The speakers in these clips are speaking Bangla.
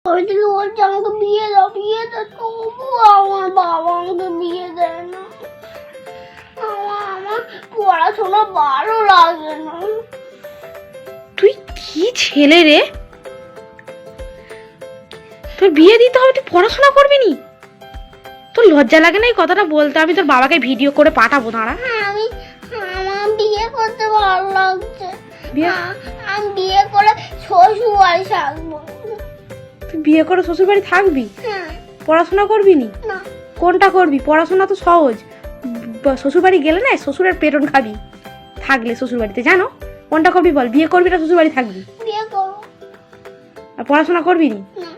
বলছিল বলছে আমাকে বিয়ে দাও তবু আমার বাবা আমাকে বিয়ে দেয় না। আমার পড়াশোনা ভালো লাগে না। তুই কি ছেলে রে, তোর বিয়ে দিতে হবে, তুই পড়াশোনা করবি নি? তোর লজ্জা লাগে না এই কথাটা বলতে? আমি তোর বাবাকে ভিডিও করে পাঠাবো, দাঁড়া। আমার বিয়ে করতে ভালো লাগছে। বিয়ে? আমি বিয়ে করে শ্বশুর বাড়ি থাকবো। তুই বিয়ে করে শ্বশুর বাড়ি থাকবি? পড়াশোনা করবি নি? না। কোনটা করবি? পড়াশোনা তো সহজ, শ্বশুর বাড়ি গেলে না শ্বশুরের পেটন খাবি থাকলে শ্বশুর বাড়িতে, জানো? কোনটা করবি বল, বিয়ে করবি না শ্বশুর বাড়ি থাকবি? বিয়ে করবো। আর পড়াশোনা করবি নি? না।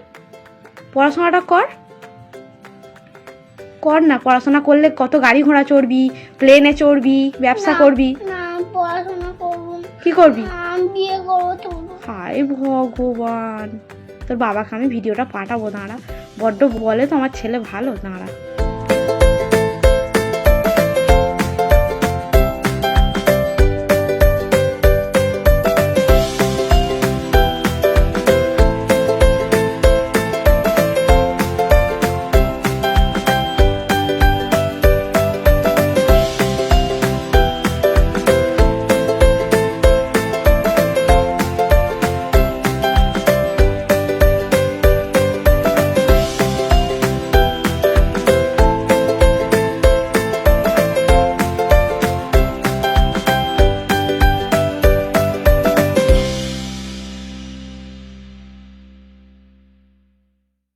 পড়াশোনাটা কর না, পড়াশোনা করলে কত গাড়ি ঘোড়া চড়বি, প্লেনে চড়বি, ব্যবসা করবি। না পড়াশোনা করবো। কি করবি? আমি বিয়ে করবো তবু। হায় ভগবান, তোর বাবাকে আমি ভিডিওটা পাঠাবো, দাঁড়া। বড্ড বলে তো আমার ছেলে ভালো, দাঁড়া।